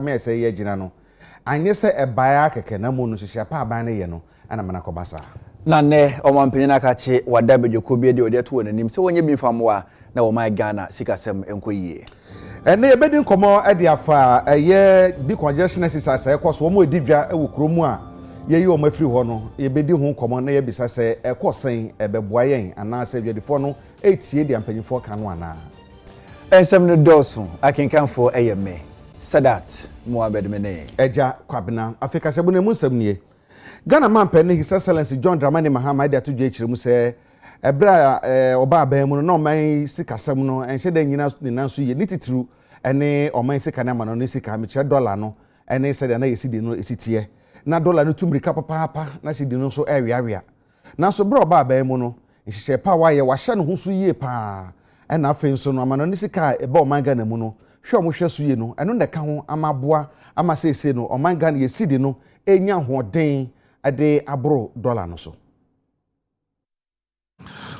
me say ye gina no anye se ebaya keke na mu no hihia pa aban ne ye no ana mana kobasa na ne omanpenyina ka che wada bedwoko bi de ode to wananim se wonye bi famwa na wo mai Ghana sikasem enkoyie ene ebedi nkomo ade afa eye decongestion exercise ekoso wo mo edidwa ewo kromu a ye yi o mafiri ho no ebedi ho nkomo na ye bisa se ekosen ebeboa yen ana se dwadifo no etie de ampanyifo ka no ana ensem no doso akenkanfo eyeme Sadat Mohamed Mene eja kwabena Africa sebu ne musam nie Ghana man pen His Excellency John Dramani Mahama ide atudwe ekiremu se ebra oba aban mu no man sikasem no enhye da nyina nanso ye nititru ene oman sika na ma no sika me kire dollar no ene se da na yesidi no esitie na dollar no tumrika papa na sidi no so ewiawia na so bra oba aban mu no nhye pa wa ye wa hye no husu yie pa ena afen so no ama no sika eba oman Ghana mu no hwe mo hwe so ye no eno neka ho amaboa ama sese no oman Ghana yesidi no enya hoden ade abro dollar no so.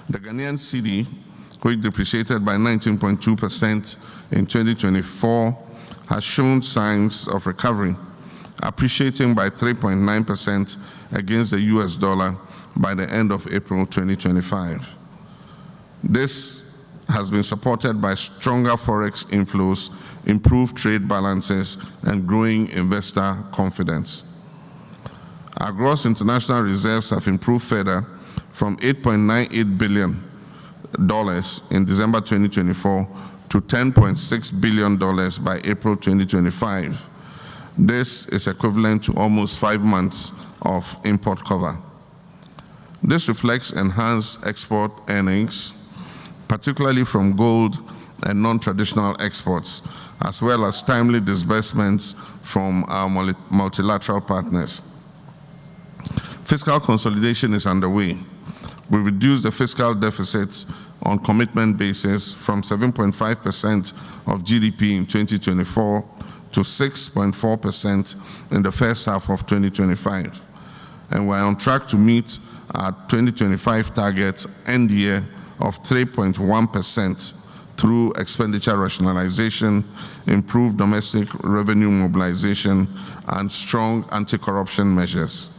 The Ghanaian cedi, which depreciated by 19.2% in 2024, has shown signs of recovery, appreciating by 3.9% against the US dollar by the end of April 2025. This has been supported by stronger forex inflows, improved trade balances, and growing investor confidence. Our gross international reserves have improved further from $8.98 billion in December 2024 to $10.6 billion by April 2025. This is equivalent to almost 5 months of import cover. This reflects enhanced export earnings, particularly from gold and non-traditional exports, as well as timely disbursements from our multilateral partners. Fiscal consolidation is underway. We reduced the fiscal deficit on commitment basis from 7.5% of GDP in 2024 to 6.4% in the first half of 2025. And we're on track to meet our 2025 target end year of 3.1% through expenditure rationalization, improved domestic revenue mobilization, and strong anti-corruption measures.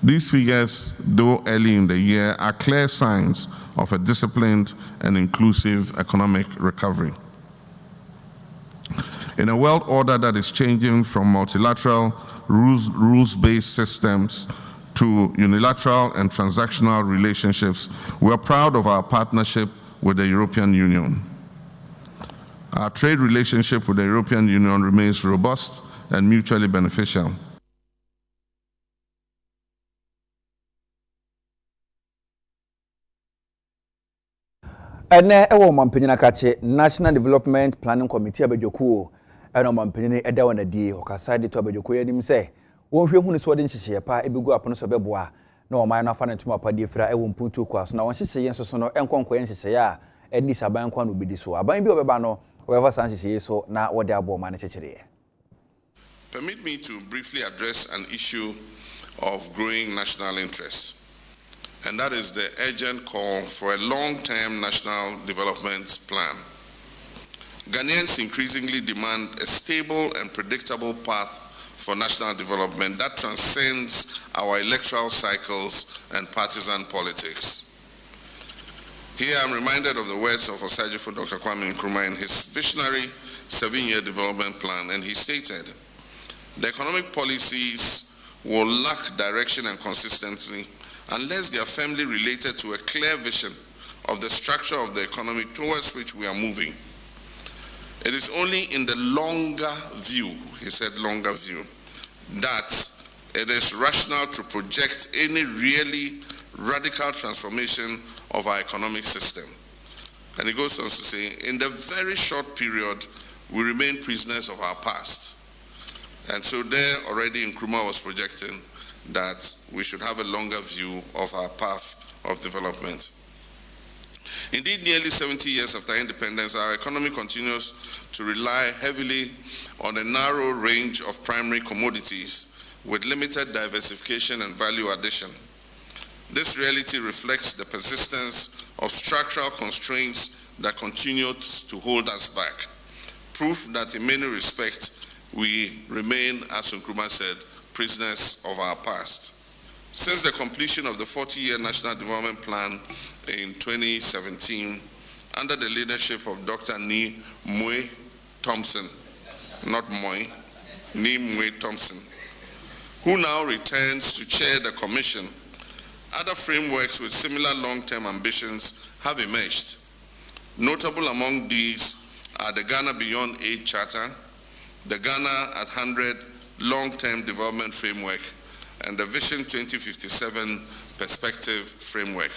These figures, though early in the year, are clear signs of a disciplined and inclusive economic recovery. In a world order that is changing from multilateral, rules-based systems to unilateral and transactional relationships, we are proud of our partnership with the European Union. Our trade relationship with the European Union remains robust and mutually beneficial. ene ewo mampenyina kache National Development Planning Committee abedwokuo ene mampenyina eda wanadie okasa de to abedwokuo yanim se wonhwe hunu so de nhihye pa ebegu apono so beboa na oman na afa na ntuma pa de fira ewo mpuntu kwaso na wonhihye nsoso no enkonkoye nhihye a eni saban kwa no bedi so aban bi obeba no obeva san nhihye so na wode abo man chechire. Permit me to briefly address an issue of growing national interest. And that is the urgent call for a long-term national development plan. Ghanaians increasingly demand a stable and predictable path for national development that transcends our electoral cycles and partisan politics. Here I'm reminded of the words of Osajifo Dr. Kwame Nkrumah in his visionary 7-year development plan, and he stated, "The economic policies will lack direction and consistency unless they are firmly related to a clear vision of the structure of the economy towards which we are moving. It is only in the longer view," he said longer view, "that it is rational to project any really radical transformation of our economic system." And he goes on to say, "In the very short period, we remain prisoners of our past." And so there already Nkrumah was projecting that we should have a longer view of our path of development. Indeed, nearly 70 years after independence, our economy continues to rely heavily on a narrow range of primary commodities with limited diversification and value addition. This reality reflects the persistence of structural constraints that continue to hold us back, proof that in many respects, we remain, as Nkrumah said, prisoners of our past. Since the completion of the 40-year National Development Plan in 2017, under the leadership of Dr. Ni Mwe Thompson, not Moy, Ni Mwe Thompson, who now returns to chair the commission, other frameworks with similar long-term ambitions have emerged. Notable among these are the Ghana Beyond Aid Charter, the Ghana at 100 Long-Term Development Framework, and the Vision 2057 Perspective Framework.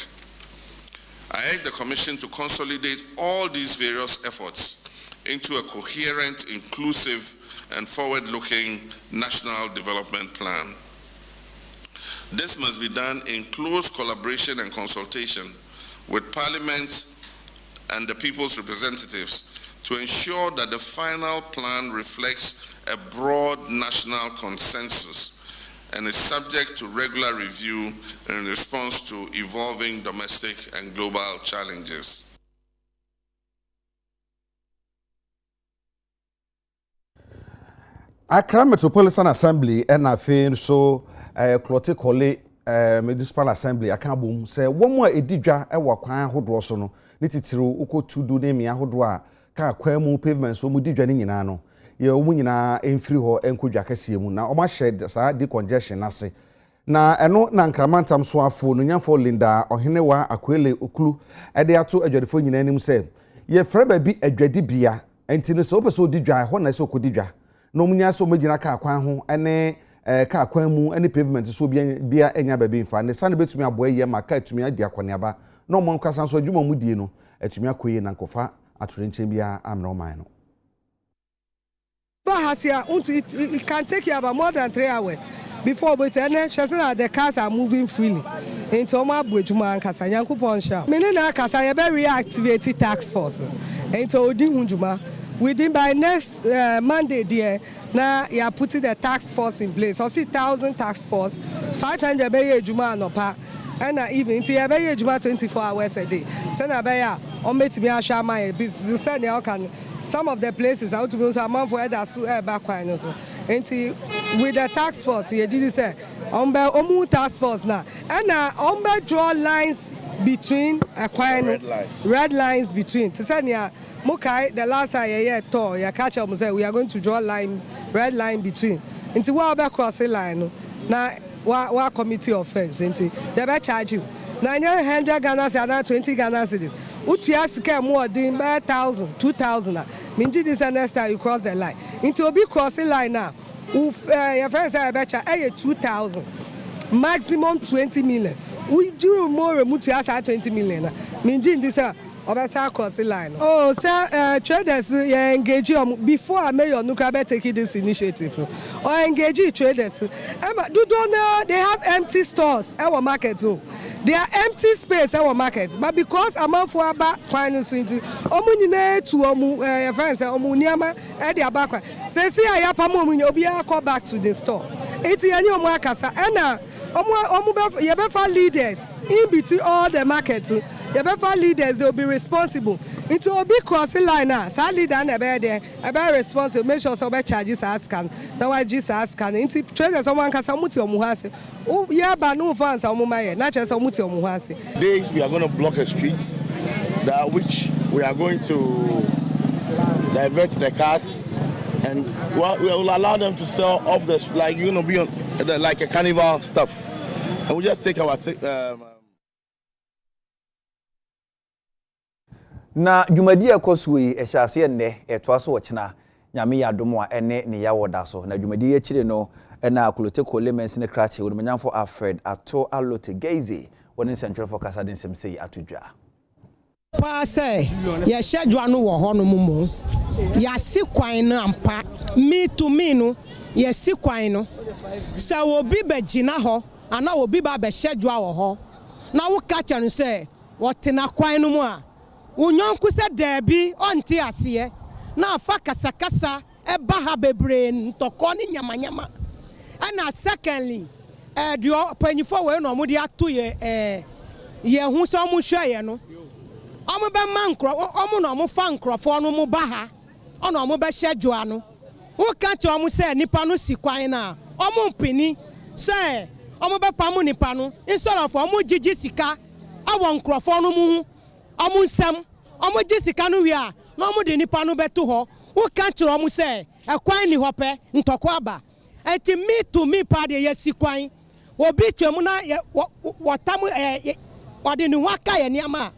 I urge the Commission to consolidate all these various efforts into a coherent, inclusive, and forward-looking national development plan. This must be done in close collaboration and consultation with Parliament and the people's representatives to ensure that the final plan reflects a broad national consensus and is subject to regular review in response to evolving domestic and global challenges. Accra Metropolitan Assembly and afei so Klote Kole Municipal Assembly aka bom say one more edidwa e wo kwan hodo so no ne titiro ukotudu ne mia hodo a ka kwan mu pavement so mu didwa ne nyina no ye omu nyina emfiri ho enkodwa kase mu na oma shed sa decongestion ase na eno na nkramantam so afo no nyafo Linda Ohenewa Akwele Okulu ede ato adwadefo nyina anim say ye fra ba bi adwadi bia enti no so opeso didwa ho na so kodidwa no munya so magina ka kwan ho ene ka kwan mu ene pavement so bia enya ba bi mfa ne sane betumi aboa ye maka etumi adi akoniaba no mo nkasa so adwuma mu die no etumi akoye na nkofa atorenche bia amna oman no. It can take you about more than 3 hours before but the cars are moving freely into Oma Bujuma and Kasa Yankupon Sha. Menina Kasa ya very reactivated task force into Odinjuma. Within by next Monday dear now you are putting the task force in place. So 1,000 task force, 500 Baye Juma no pa and even to Baye Juma 24 hours a day. Send a Baya on Metibia Shama business send you can. Some of the places out to be a month for that back and with the task force, you did say, Omu task force now, and draw lines between red lines between. Tisania Mukai, the last year tour, you catch up say we are going to draw red line between. Into what about crossing line now, what committee offense, into they better charge you. 900 Ghana and 20 Ghana cedis. Utiasika more than 1,000, 2,000. Minji this next time you cross the line. Into a big crossing line now. Your friends say I betcha 2,000. Maximum 20 million. We do more Mutiasa 20 million. Minji this crossing line. Oh, sir, traders engage before I may your Nukabe take this initiative. Or engage traders. Do don't know they have empty stores our market too. They are empty space our markets, but because among for about finance into omunine to omu friends omuniama e dia back. Say I yapamu mun obi call back to the store. It's any omu akasa and omu ye befa leaders in between all the markets. Ye befa leaders they will be responsible. Into obi crossing line now. Sa leader na be there, be responsible. Make sure so be charges as can. Now why Jesus can. Into traders someone kasa muti omu hase. Days we are going to block the streets, which we are going to divert the cars, and we will allow them to sell off the like be on like a carnival stuff, and we just take our. Na dwumadi akosui ehyiase enne etoaso ochina nyame yadomo a ene ne yawoda so na dwumadi akire no na Klote Kole mensine krache wo menyanfo Alfred ato alote geize woni central for Kasade nsem atudwa pa say ye schedule no wo ho no mumu ya si kwan na ampa me to me no ye si kwan no sa obi bagina ho ana obi ba be schedule wo ho na wo ka chan say wo tena kwan no mu a unyonku se debi onti ase na afa kasakasa e ba ha bebre ntoko ni nyamanyama ana secondly dio panifo we no mudi ato ye hu so mu hweye no omo be mankro omo no mo fa nkrofo no mo ba ha ono omo be schedule no wo ka cho mo say nipa no si kwan na omo mpini say omo be pam nipa no instead of omo gigi sika awon nkrofo no mu omo nsam omo gi sika no wi a na omo de nipa no beto ho wo ka cho omo say ekwan ni ho pe ntoko aba enti me to me pa de yesi kwan obi twemu na wotam ode ni waka ye niama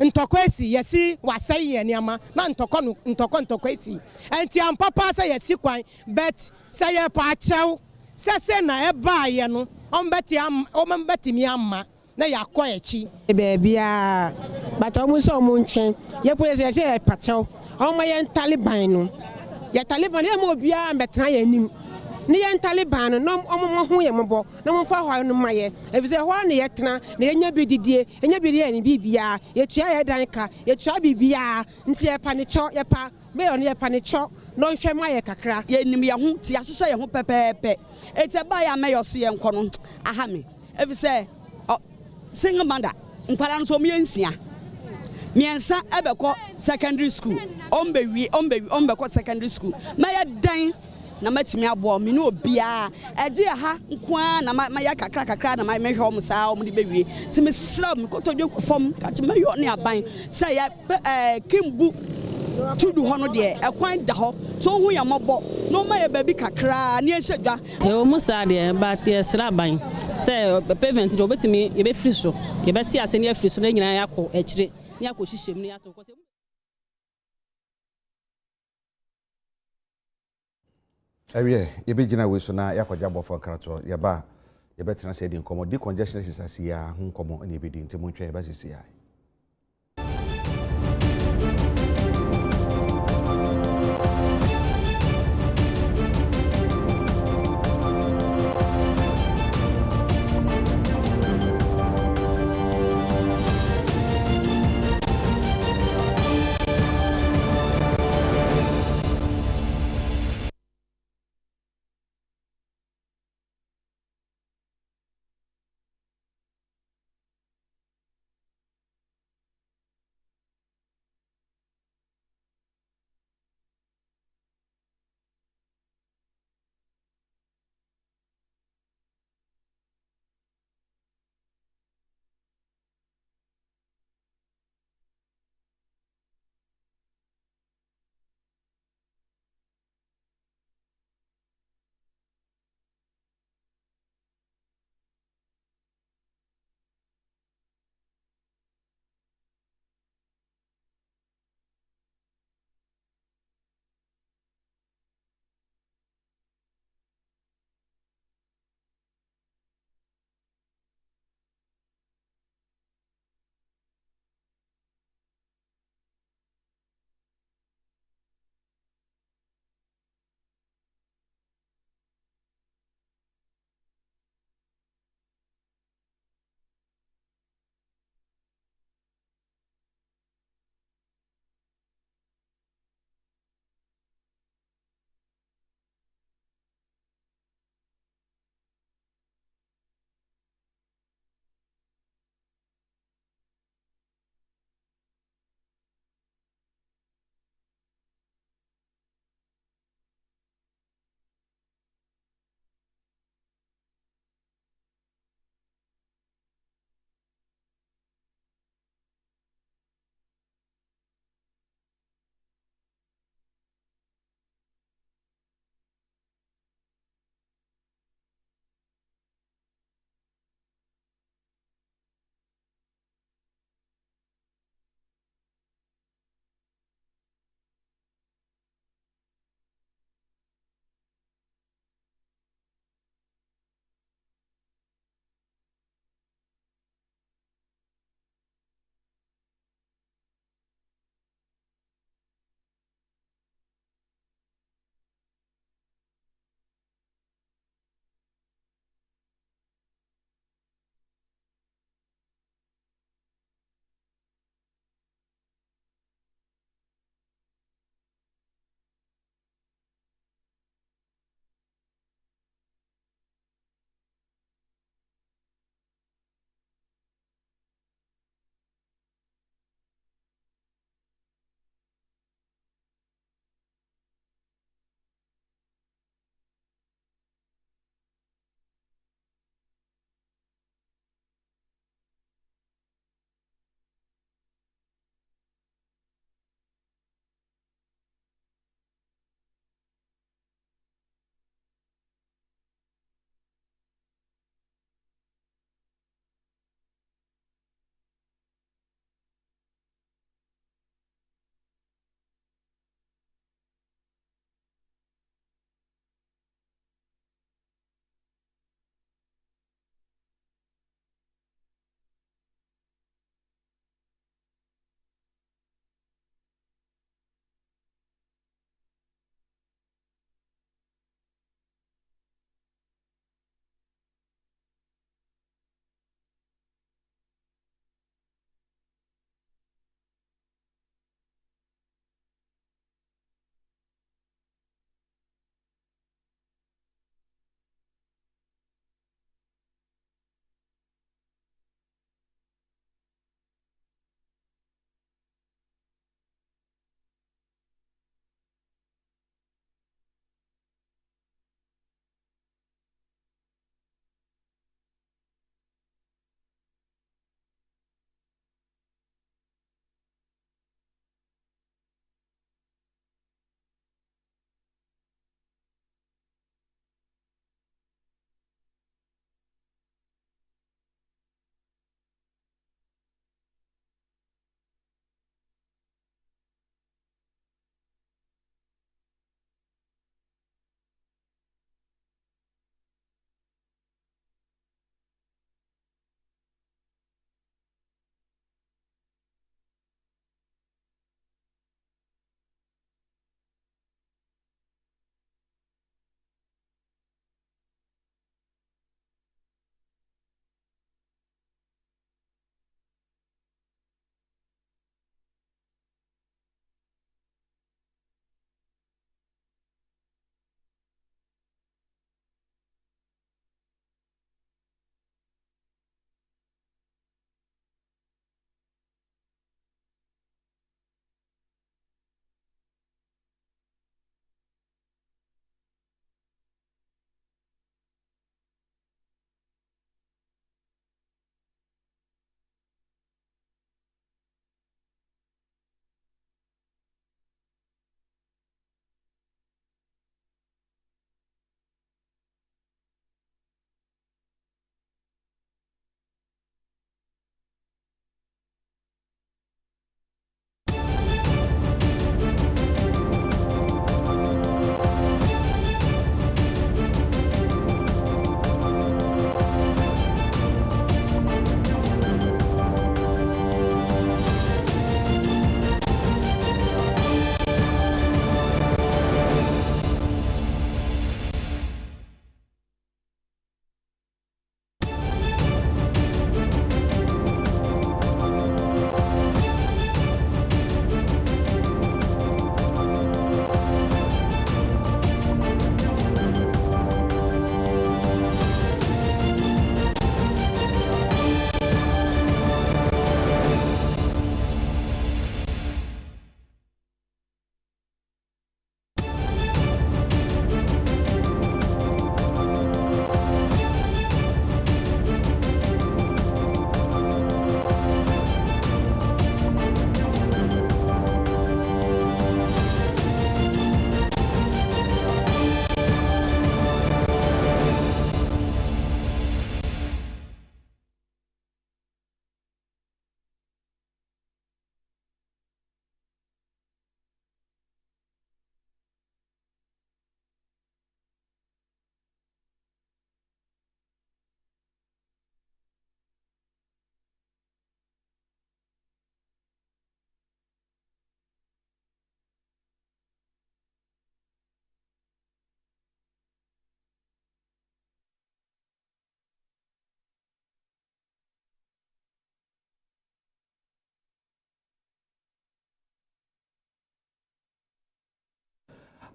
ntoko esi yesi wasai ye niama na ntoko esi enti ampapa say yesi kwan but say ye pa chew se na e ba ye no ombeti mi amma na yakọ echi bebia but omuso mu nchen ye police ye pa chew omo ye Taliban no ye Taliban ye mo bia mbetena ye nim ni ye Taliban no omo ho ye mobo na mo fa ho no maye ebize ho na ye tena na ye nya bididie enya bidie ni bibia ye tua ye dan ka ye tua bibia nti ye pa ne cho ye pa me on ye pa ne cho no hwe maye kakra ye nim ye ho ti ahyehyɛ ye ho pepepe ete ba ya me yoso ye nkɔ no aha me ebize single mother nkwala no so me nsia miensa ebekɔ secondary school ombekɔ secondary school maye dan na matimi abo me no obia eje ha nkoa na maya kakra na mehwe om saa om de bewie ti me sra me kotodwe fom ka ti mayo ne aban say ya kimbu tudu ho no de ekwan da ho so hu ya mobo no maye baby kakra ne ehedwa o musa de ba te sra ban say pavement do betimi ye be free so ye be ti ase ne free so na nyina yakọ ekire ne yakọ hihiem ne yato ko se Ewie yebegina we so na yakọja bofo karato yeba yebetena se di nkomo decongestion exercise ya ho nkomo na yebedi ntemo ntwa yeba sisi ya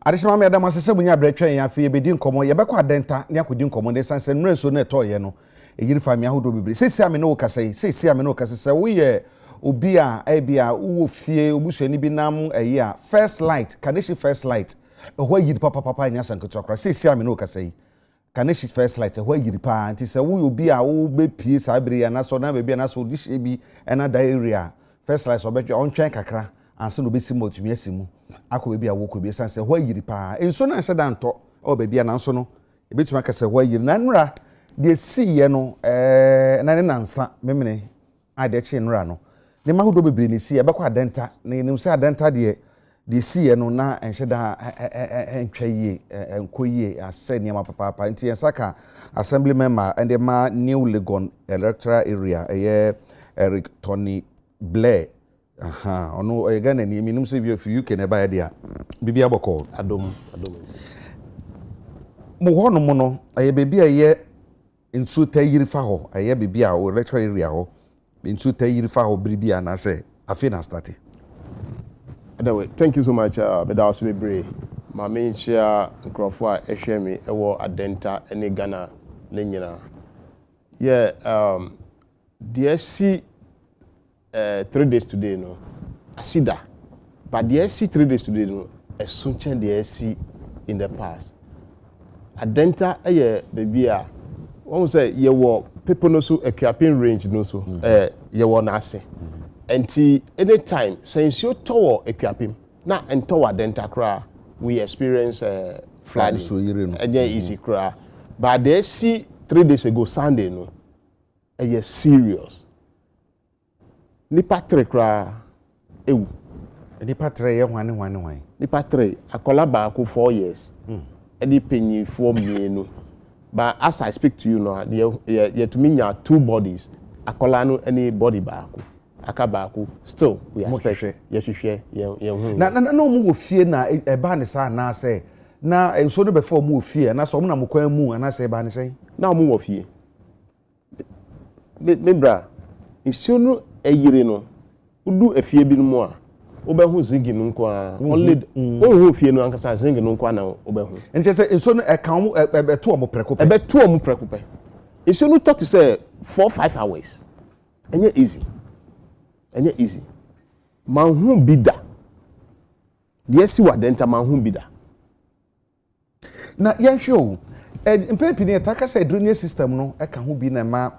adishima me adam asese bunya bretwen ya fe be di nkomo ye bekọ adenta ne akodi nkomo ne sanse nre so na eto ye no eyiri fa me ahodo bibiri sesi ame no kasai sesi ame no kasai wo ye obi a ebia wo fie obushani bi nam eyi a first light kaneshi first light ehwa yiri papa nya sanketo akra sesi ame no kasai kaneshi first light ehwa yiri pa nti se wo obi a wo be pie sabere ya na so na be na so di shebi ena da area first light so be on twen kakra anse no be simu otumi asimu akọ be a wo ko be sanse ehwa yiri pa enso na hyeda nto o be bia na nso no ebetuma kase ehwa yiri na nra de si ye no na ne nansa memene ade chi nra no ne mahodo bebre ne si e bekọ adenta ne nim se adenta de si ye no na enhyeda entwaye enkoyie ase ne ma papa nti ensaka assembly member and the ma New Legon electoral area Eric Tony Blair ono Ghana ni minum se bi of UK ne ba dia bibia bokọ adom mo hono mo no aye bebia ye ntu tayiri fa ho aye bibia o electoral area ho ntu tayiri fa ho bibia na hwe afi na start. Anyway, thank you so much bedawas bebre ma me chia nkrofo a ehwe me ewo adenta ene Ghana ne nyina DSC 3 days today no asida but DSC 3 days today no esunchen DSC in the past adenta baby a won say ye wo people no so equipping range no so ye wo na ase enti anytime since you tower equipping na ento adenta kra we experience flooding so easy kra but DSC 3 days ago Sunday no serious nipa 3 kra ewu nipa 3 ye hwane nipa 3 akola ba ko 4 years edi penyi 4 mienu but as I speak to you now ye to me nya 2 bodies akola no any body ba ko aka ba ko still we are safe ye hwehwe ye hu na mu wo fie na e ba ne sa na say na enso no before mu wo fie na so mu na mu kwan mu na say ba ne say na mu wo fie membra enso no eyire no udu efie bi no mu a obehu zingi no nko a only ohu fie no ankasa zingi no nko na obehu enche say enso no e kan mu ebeto omo prekope ebeto omo prekope enso no talk to say 4-5 hours enye easy manhu bida de si wadenta manhu bida na yanhwe o mpepini ataka say drainage system no e ka ho bi na ma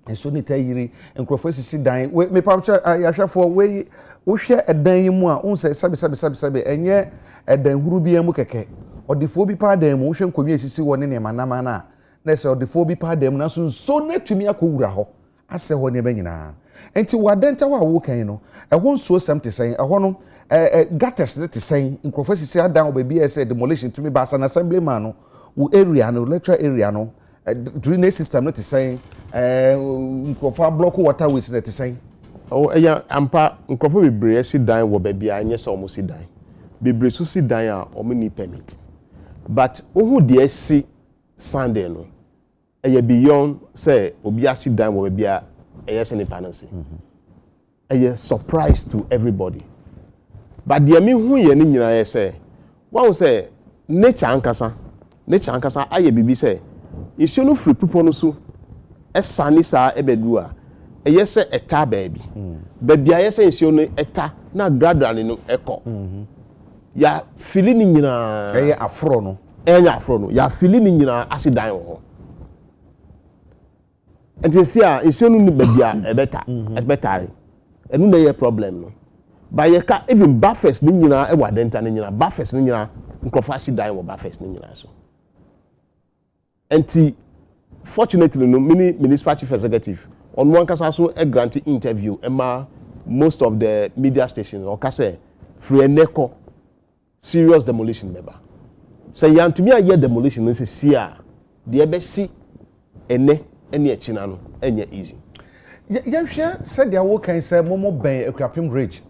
enso ni tayiri enkrofo sisi dan me pamcha yahwefo we wo hwe edan yi mu a unse sabe enye edan huru bi amu keke odifo bi pa dan mu wo hwe nkomi esisi wo ne manama na se odifo bi pa dan mu na so na tumi akowura ho ase ho ne banyina enti wadenta wo kan no ho nso samte sen ho no gutters te sen enkrofo sisi adan obabi ese demolition tumi ba sa na assemblyman no wo area no electoral area no drainage system no te say nkrofo block water waste no te say ampa nkrofo bebre si dan wo ba bia anye se omo si dan bebre so si dan a omo ni permit but ohu de si Sunday no beyond say obi asi dan wo ba bia se ni panansi surprise to everybody but de me hu ye ni nyina ye say one say nature ankasa aye bibi say issue no free people no so esane sa ebedu a eyese eta baabi baabi ayese issue no eta na gradually no eko ya fili ni nyina afro no ya fili ni nyina asidan wo enti sia issue no ni baabi a ebetare enu na ye problem no ba ye ka even buffers ni nyina e wadenta ni nyina buffers ni nyina nkofa asidan wo buffers ni nyina so enti fortunately no mini municipal chief executive on one kasa so a grant interview ema most of the media stations or kase free eneko serious demolition member say yan to me a year demolition no say sia de ebe si ene echina no enye easy ya hwe said dia wo kan say momo ben ekwapim bridge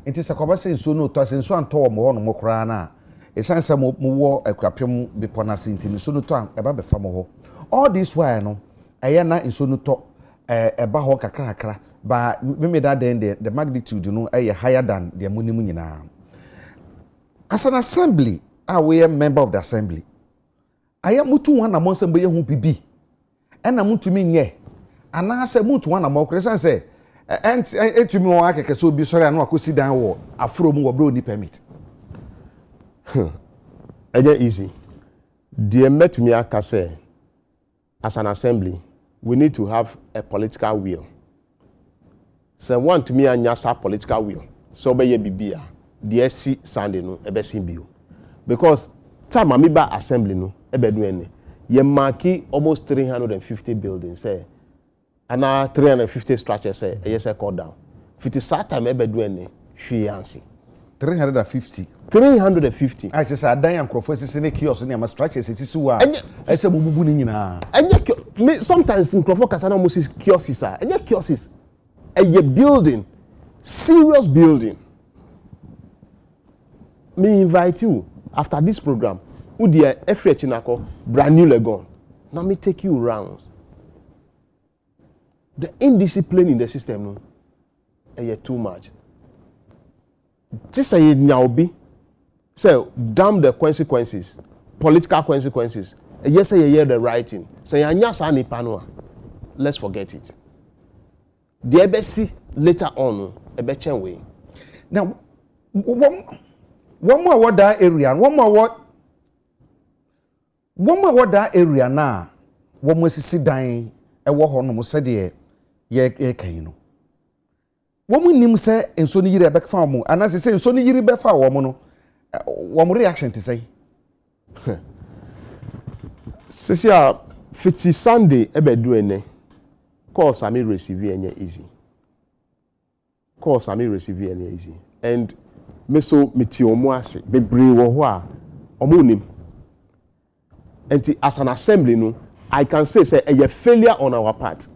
enti sakoba say so no to say so anto mo ho no mokra na esan say mo wo ekwapim bepona sintini so no to eba be fa mo ho all this while no na nso no to eba ho kakrakra ba me that then the magnitude no higher than the munimu nyina as an assembly we are member of the assembly. I am mutu one among some who be and I'm to me ye. And I say mutu one among Christian say and to me I can so be sorry I know I could sit down war a from or bro ni permit. It's easy. Dear met me say as an assembly, we need to have a political will. So want me and yasa political will. So be ye bibia. The SC Sunday no ebe simbio. Because time amiba assembly no ebe duene. Ye marki almost 350 buildings say. And 350 structures say yes call down. 50 sat time ebe duene hwe yansi. 350. 350. I just said, I am professor in a kiosk and I'm a structures. It's I said, and sometimes in Crawford, I must kiosks, and your kiosks, a building, serious building. Me invite you after this program. Who dear F.H. Chinako, brand new Legon. Now me take you around. The indiscipline in the system, no, too much. Just say now be. So damn the consequences, political consequences. Yes, say you hear the writing. Say anyasa ni panwa. Let's forget it. The EBC later on ebe chenwe. Now, one more what that area, one more what that area na. One more sit down. A war on mo said ye kaino. Woman nim say en so ni yire back farm and as say en so ni yire be fa wo mo no wo reaction to say Sisia 50 Sunday ebe do ene call Sami receive enye easy call Sami receive enye easy and me so meti omo ase bebre wo ho a omo nim enti as an assembly no I can say a failure on our part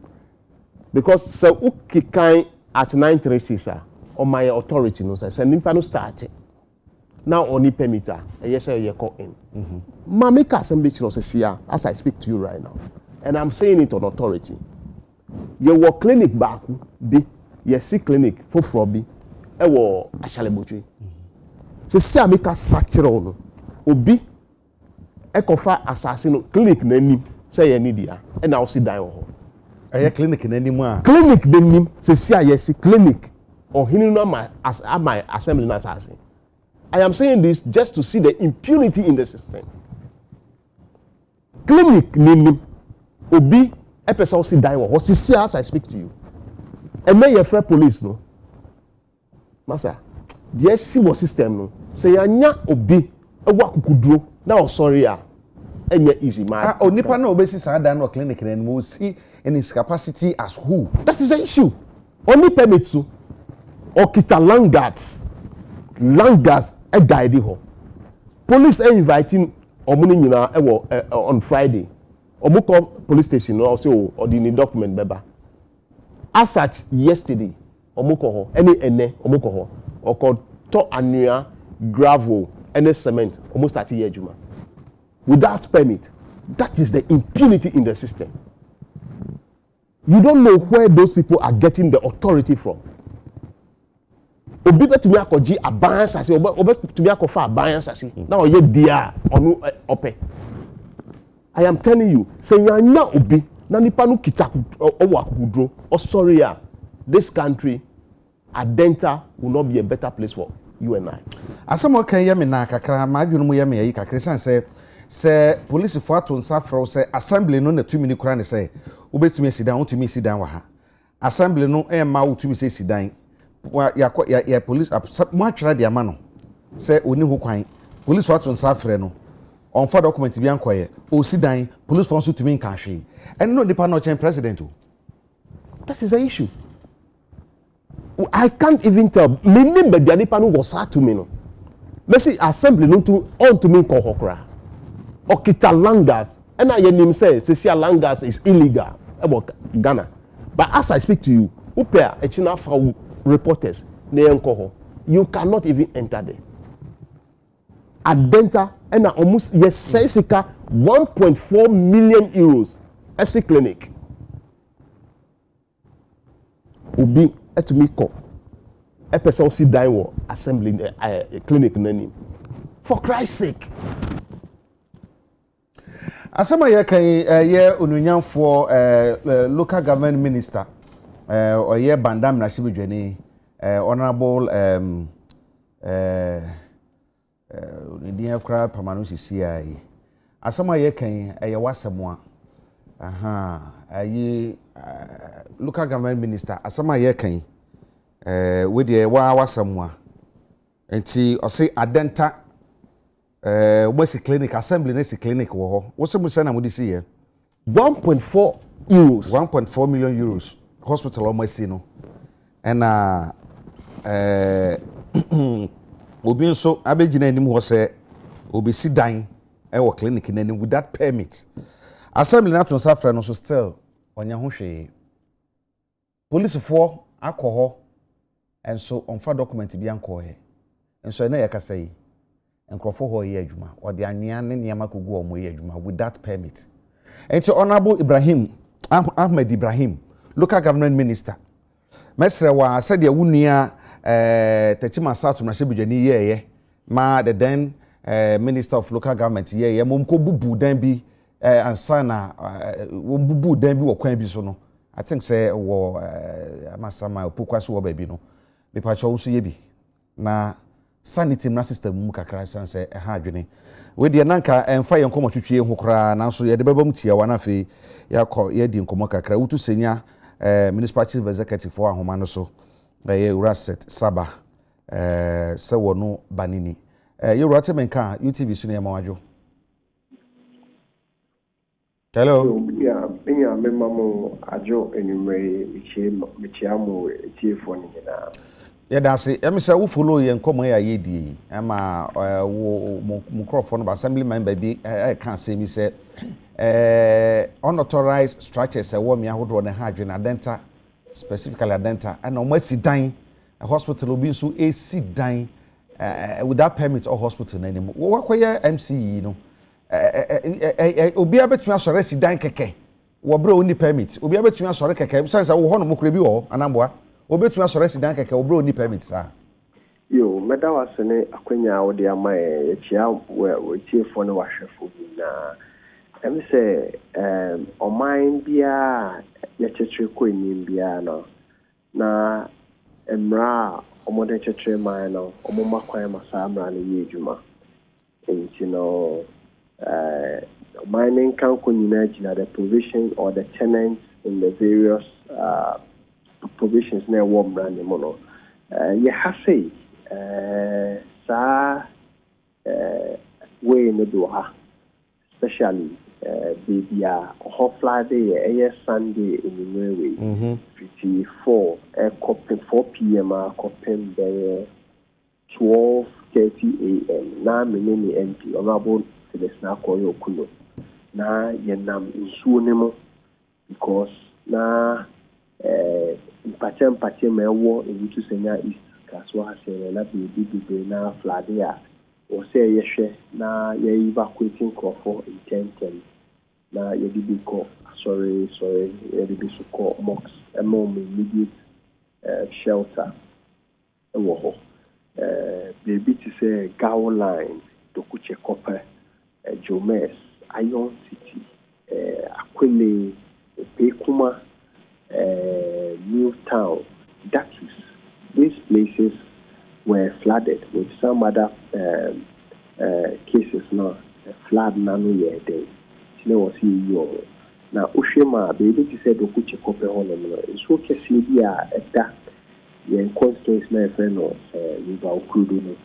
because so ukikan at 936 on my authority no say nimpa no start now only permitter yes you call in mamika assembly church say as I speak to you right now and I'm saying it on authority your clinic back be your sick clinic for frobi e wo ashalebotwe say amika structural no obi e kofa assassin clinic na nim say you need ya and now sit down ho a clinic na nim a clinic na nim say yes clinic or hinuna my assembly na assassin. I am saying this just to see the impunity in the system. Clinic nim obi e person sit down ho see as I speak to you. And may your friend police no. Masa, the SC system no say anya obi e wa kukuduro na sorry a enye easy man. Onipa na obesi sa dan no clinic na mo see in his capacity as who? That is the issue. Only permits to okita land guards e guide ho. Police are inviting omuni nyina e on Friday. Omu call police station no also or the document beba. As at yesterday, omu call ho any ene omu call ho or called to anua gravel any cement almost 30 years juma. Without permit. That is the impunity in the system. You don't know where those people are getting the authority from. Obi to me akoji abans ase obi to me akofa abans ase na oye dia onu ope. I am telling you say yanya obi na nipa no kita owo akudro o sorry ya this country Adenta will not be a better place for you and I. Asamo kan ye me na kakra ma adwunu mu ye me yi kakra san say police for ato nsa fro say assembly no na tumi ni kura ne say obetumi sidan otumi sidan wa ha assembly no e ma otumi say sidan ya police mo atwera de ama no say oni ho kwan police for ato nsa fre no on for document bi ankoye o sidan police for so tumi nka hwe and no depa no chen president o. That is the issue. I can't even tell. Meaning baby nipa no was to me no. Messi assembly no to on to me ko hokra. Okita langas and I him say langas is illegal about Ghana. But as I speak to you, upea echina for reporters ne enko ho. You cannot even enter there. Adenta and almost yes sika 1.4 million euros SC clinic. Ubi etumiko a person sit down assembly clinic nani for Christ's sake. Asama ye kan ye onunyamfo local government minister oye bandam na shibedwani honorable Indian crowd pamanu CCI. Asama ye kan ye wasemwa local government minister asama ye kan we de wa wasemwa enti o say adenta what's clinic assembly nesi clinic wo ho wo se musa na mo di si ye 1.4 euros 1.4 million euros hospital o masi no na obi nso abegina anim ho se obi si dan wo clinic na anim with that permit assembly na to safra no so still onya ho hwe police for akọ enso onfa document bi anko he enso na yakasa yi enkrofo ho ye adwuma o de anwea ne niam kogu o mo ye adwuma with that permit enti honorable Ahmed Ibrahim local government minister mesre wa said ya wunua techima south na shebedwani ye ma the then minister of local government ye mom ko bubu dan bi ansa na wo bubu dan bi wo kwan bi so no I think say wo amasama opukwaso wo ba bi no me pa cho so ye bi na sanity na system mu kakra sanse ha adwene we de nanka emfa ye nkomo twetwe hu kra nanso ye de bebam tia wa na fe yakọ ye di nkomo kakra wutu senya municipal chief executive for ahoma no so ye Uraset Saba se wono banini ye Urate menka UTV sunu ye mawadwo. Hello. Yeah, memamo ajo enumere michiamu etiefo ni na. Yeah, that's it. I say, who follow you and come here, ye Emma, microphone, but assembly member be, I can't say, me say, unauthorized structures, a woman who run a hygiene, adenta, specifically adenta, and almost sit dying, a hospital will be so AC dying without permit or hospital anymore. What queer MC, you know, Obi between us or sit dying keke, or bro only permit, Obi between us or keke, since I will honor Mukrebi or an amboa. Obetu aso resident keke obro ni permit sa yo meda wasene akwanya wo de ama e chia we tiefo ne wahwefo na em se oman bia ye cheche ko enim bia no na emra omode cheche man no omoma kwan masa amra ne ye adwuma enti no mining can ko nyina gina the provision or the tenants in the various provisions na warm brand mono ye hase sa we ne do ha especially bibia ho Friday Sunday in the way 54 copy 4 p.m. copy 12:30 a.m. na menene MP honorable Celestina Koyo Kuno na yenam nsuo ne mo because na mpache mewo into senya east kaswa se na bibi na fladia o se yehwe na ye evacuating crofo intention na ye bibi ko sorry ye bibi so ko mox among immediate shelter wo ho bibi to say Gao line to kuche copper Jomes Iron City Akwele Pekuma New Town, Datus. These places were flooded with some other cases now. Flood nano year day. She was here. Now Ushema, baby, she said, "Okuche kope hono." It's okay. See here at that. The constance na friend of River Okudu.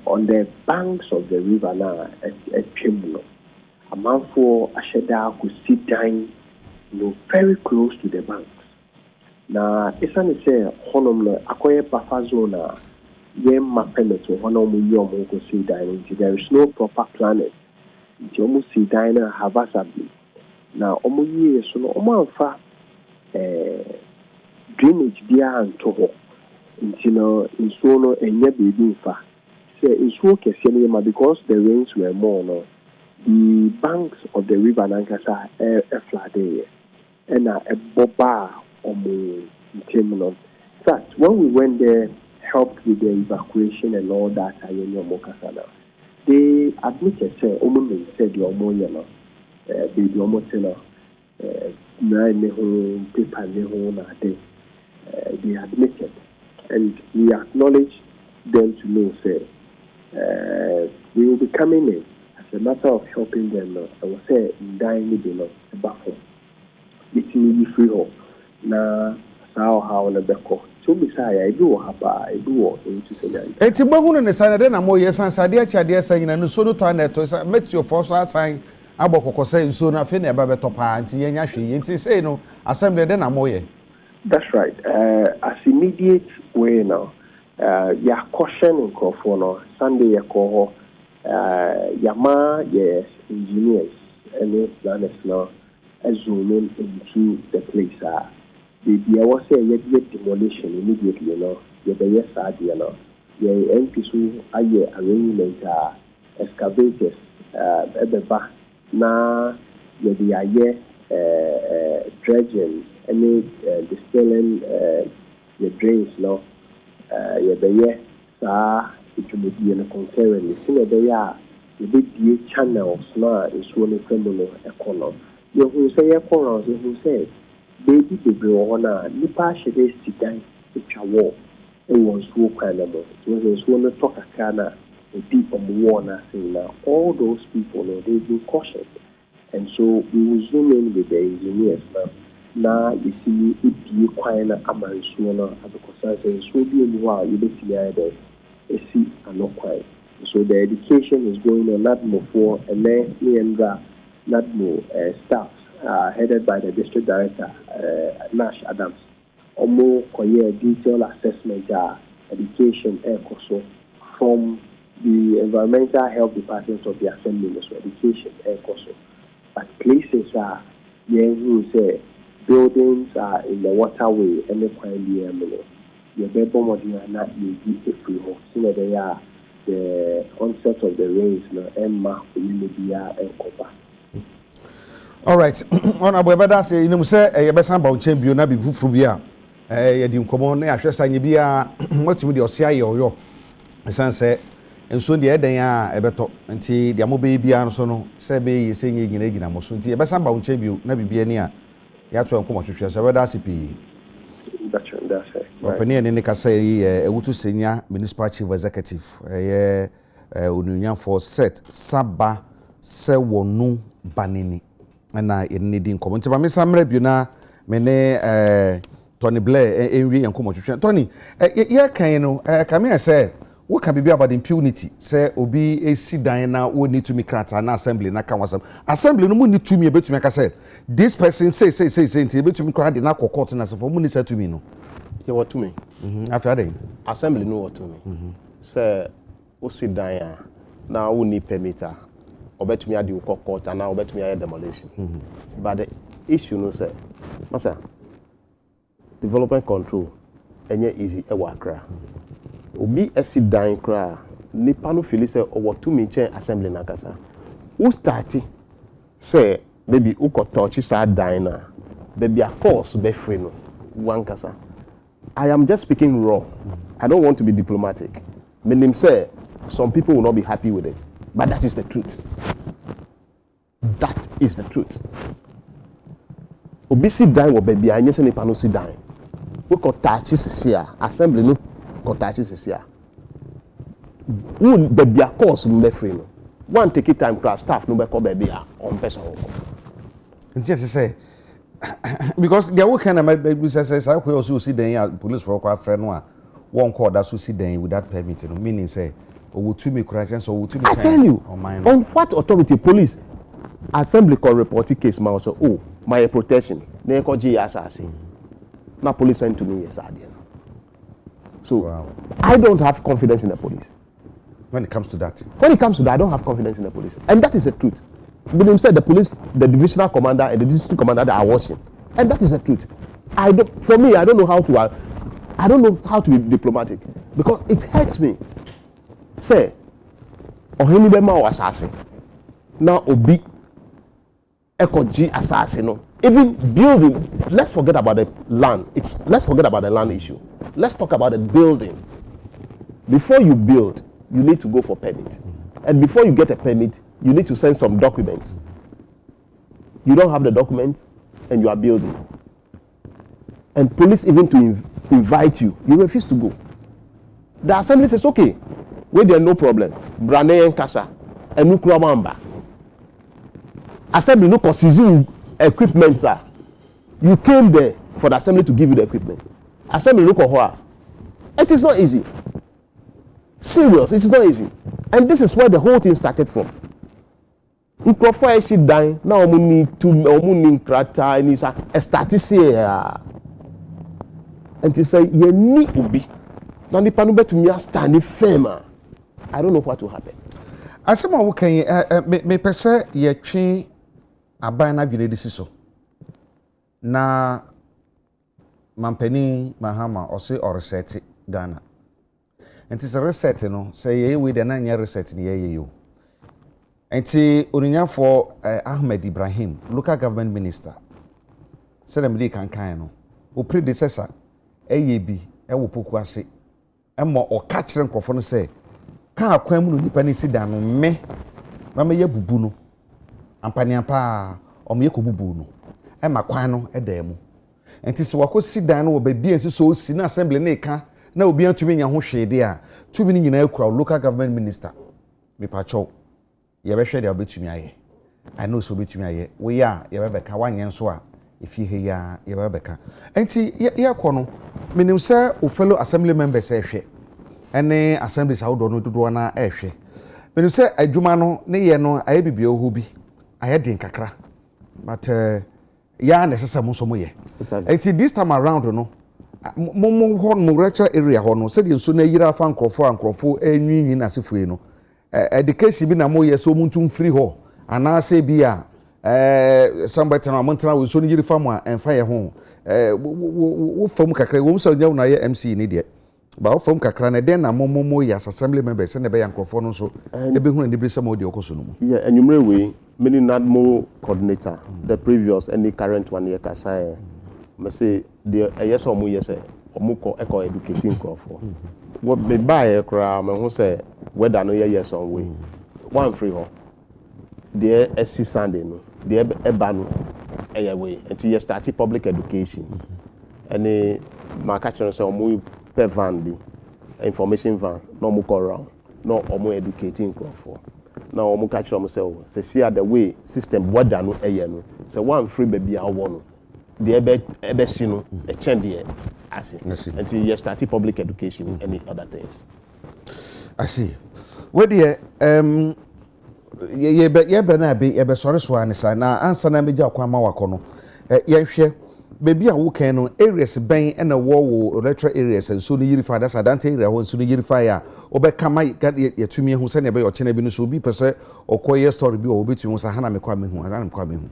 On the banks of the river now at Chimuno, a man for Asheda could sit down. Very close to the banks. Now, it's an say, Honom, acquire buffer zone, yem mapenet, Honom, Yom, go see dining. There is no proper planning. You almost see diner have us a bit. Now, almost years, so no fa drainage beer and toho. In Sono and Yabi fa. Say, in Swoke, because the rains were more, no. The banks of the river Nankasa are flooded. And a boba or terminal. In fact, when we went there helped with the evacuation and all that. They admitted, say, Omo said the Omo, baby Omo, paper, they admitted, and we acknowledge them to know, say, we will be coming in as a matter of helping them. I will say, dying the bathroom. It's me free home. Now, how on the back of. So, besides, I do have a do into say. It's a bone in the side, then I'm more yes, and Sadia Chadia saying, and so do I met your first sign. Aboko say so na fe na eba betopa anti yenya hwe yenti say no assembly den amoye. That's right. As immediate way now, ya caution in Kofono, Sunday ya koho, yama yes engineers and planners now zooming into the place. The was say yet demolition immediately, you know. You be yes idea now. The MPs aye arrangement excavators ebeba na the aye dredging any distilling the drains no ye sa it will be in a concurrently so the big channels na is one criminal economy you who say economy who say baby na nipa shede sidan etwa it was so kind of it was one talk akana the people na saying all those people they've been cautious, and so we will zoom in with the engineers now you see it be quite a amansuna because so be in while you see either a see and not quite. So the education is going on not more for and then not more staff headed by the district director Nash Adams or more detailed assessment education also from the environmental health department of the assembly so education also. But places are who say buildings are in the waterway and the not free home. So they are the onset of the rains and copper. All right. On abwebada say you know say e besan ba unchen bio na bi fufuru bia ye di nkomo na ahwe sanye bia watumi de ose aye oyo esan say enso de eden a ebeto nti de amobe bia no so no se be yi se nye gina mo so nti e besan ba unchen bio na bibia ni a ya to nkomo hwehwe say weda sipi that's it. Opinion ni ka say ewutu senya municipal chief executive onunya for set saba se wonu banini na enidi nkomo nti ba me samre bi na me ne Tony Blair enwi enkomo twetwe Tony ye kan no ka me say wo ka bibia about impunity say obi esi dan na wo need to me krata na assembly na kan wasam assembly no mu need to me betumi ka say this person say nti betumi kra de na court na say for mu need say to me no ye what to me after that assembly no what to me say o si dan a na wo need permitter obetumi ade wo court na obetumi aye demolition but the issue no say masa development control enye easy e wakra obi esi dan kra nipa no feel say owo to me chen assembly na kasa who start say maybe who ko touch sa dan na baby a course be free no one kasa I am just speaking raw. I don't want to be diplomatic. Meaning say some people will not be happy with it, but that is the truth. That is the truth. Obi si dan wo baby anye se nipa no si dan. We ko touch sisia assembly no ko touch sisia. Who baby a course no be free no. One take it time class staff no be ko baby a on person wo. Just say because there will kind of say I could also see the police for a friend one call that so see them without permitting meaning say or to me corrections or to me I tell you on what authority police assembly call reporting case ma so oh my protection na ko ji assassin na police sent to me yes adian so wow. I don't have confidence in the police when it comes to that I don't have confidence in the police and that is the truth. William said the police, the divisional commander and the district commander that are watching, and that is the truth. I don't know how to be diplomatic because it hurts me. Say, Ohini Bema was assassin. Now Obi Ekoji assassin. Even building. Let's forget about the land. Let's forget about the land issue. Let's talk about the building. Before you build, you need to go for permit. And before you get a permit, you need to send some documents. You don't have the documents and you are building. And police even to invite you, you refuse to go. The assembly says, okay, wait there, no problem. Brane and Kasa, and Nukuramamba. Assembly no consider equipment, sir. You came there for the assembly to give you the equipment. Assembly look at it is not easy. Serious, it's not easy. And this is where the whole thing started from. Nkrofo I sit down, now we need to krata and is a statistic. And to say you need ubi. Now the panube to me stand firm. I don't know what will happen. Asema wo kan me pese ye twe aban na dwene disiso. Na Mampeni Mahama ose or reset Ghana. And it's a reset no say ye we the na nya reset ni ye yo. Enti onunya for Ahmed Ibrahim, local government minister. Say dem dey kan no. O predecessor bi e wo poku ase. E mo o ka kire nkofo no say kan akwan mu no nipa ni sida no me ma me ye bubu no. Ampani ampa o me ye kobubu no. E ma kwan no e da mu. Enti se wako sidan no wo ba bia nsi so si na assembly na ka na obi antumi nya ho hwede a tumi ni nyina ekura local government minister me pacho ye be hwede obetumi aye I know so obetumi aye we ya ye be beka wanye nso a efi he ya ye be beka enti ye kɔ no menim se o fellow assembly members ehwe ene assembly sa wodo no dodo na ehwe menim se adwuma no ne ye no aye bibia ohu bi aye den kakra but ya na sesa mo so mo ye enti this time around no mo ho no lecture area ho no se de nso na yira fa nkrofo enwinwi na sefue no education bi na mo ye so muntu free ho ana se bi a somebody na mo ntana wo so no yiri fa mo a enfa ye ho wo fam kakra wo so nya na ye MC ni de ba wo fam kakra na den na mo ya assembly members na be ya nkrofo no so e be hu na de sama odi okoso no mo yeah enyumre we many NADMO coordinator the previous and the current one year kasa me say the yes or mo yes omo ko educating crofo what be buy kra me hu say whether no yes on way one free ho the SC Sunday no the eba no way until you start public education and my catch say omo pe van bi information van no mo go around no omo educating crofo now omo catch them say see the way system whether no no say one free baby awo no the ebe si no e chen there as until you start public education and other things. I see. Where the ye be na be ye be sori so anisa na ansa na meja kwa ma wako no ye hwe baby a wo kan no areas ben na wo electoral areas so no yiri fa da sadante area ho so no yiri fa ya obeka ma ye tumi hu se na be yo chena bi no so bi pese okoye story bi o betumi sa hana me kwa me hu hana me kwa me hu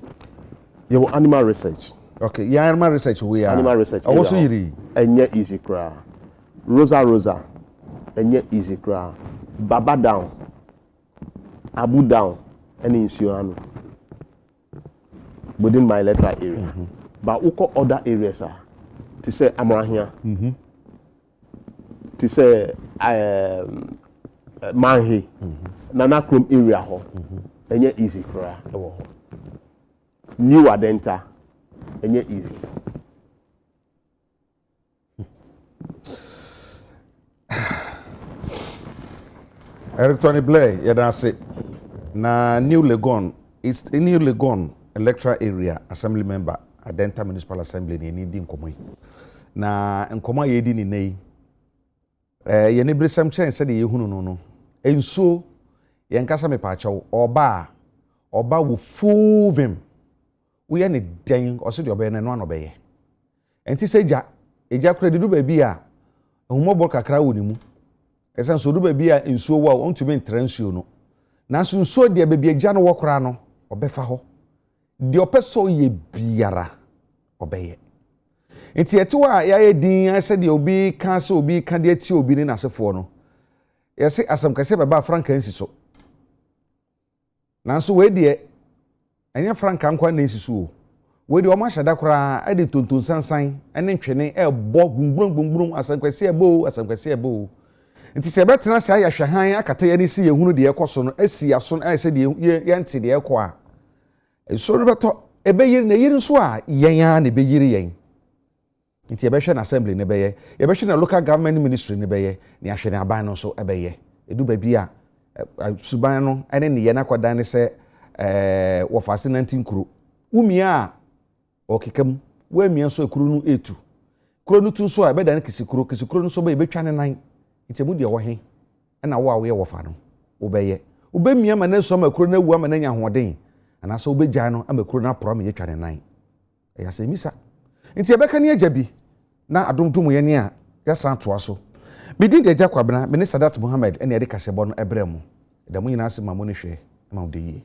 ye animal research. Okay, yeah, animal research we are. Animal research. Also yiri. Enye easy cra. Rosa. Enye easy cra. Baba down. Abu down. Any insurano. Within my electoral area. But uko other areas are. To say Amrahia. To say Manhi. Nana Krum area ho. Enye easy cra. New Adenta. And yet easy. Eric Tony Blair, say na New Legon is a New Legon electoral area assembly member at Denta Municipal Assembly ni di nkomo na nkomo ye di ni nei ye ne bresam chen se de ye hunu no enso ye nkasa me pa chawo oba wo fuvim we ne den oso de obe ne no anobe enti se eja kura de du ba bi a humobo kakra woni mu esen so du ba bi a ensuo wa ontumi ntransuo no na so nsuo de ba bi eja no wokra no obefa ho de opeso ye biara obeye enti eto a ya din ase de obi kan se obi kan de ati obi ni nasefo no yesi asam kase baba franka nsi so na so we de anya franka nkwa na esisu we de o ma hyada kora ade tonton sansan ene ntwene e bo gbungbrum asankwase ebo nti se betena se aya hwehan akata ye ne si ye hunu de ekoso no asi aso no ayese de ye nte de ekọ a so no beto ebeyiri na yiri nso a yen ya na ebeyiri yen nti ebehwe na assembly ne beye ebehwe na local government ministry ne beye ne ahwe ne aban no so ebeye edu ba bia suban no ene ne ye na kwadan ne se wo fase 19 kuro umia okekam wa mia so ekuru no etu kuro no tu so a beda ne kisikuro no so ba ebetwa ne nan nti mu de wo he na wo a wo ye wo fa no wo beye wo be mia ma na so ma kuro na wu ama na nya hoden ana so wo be gya no ama kuro na pro ma ye twa ne nan ya se misa nti ebeka ne agyabi na adomdom ye ne a ya san toa so bidin de agya kwabena me ne Sadat Muhammad ene de kasebo no ebrɛ mu da mu nyina ase ma mo ne hwe ma wo de yi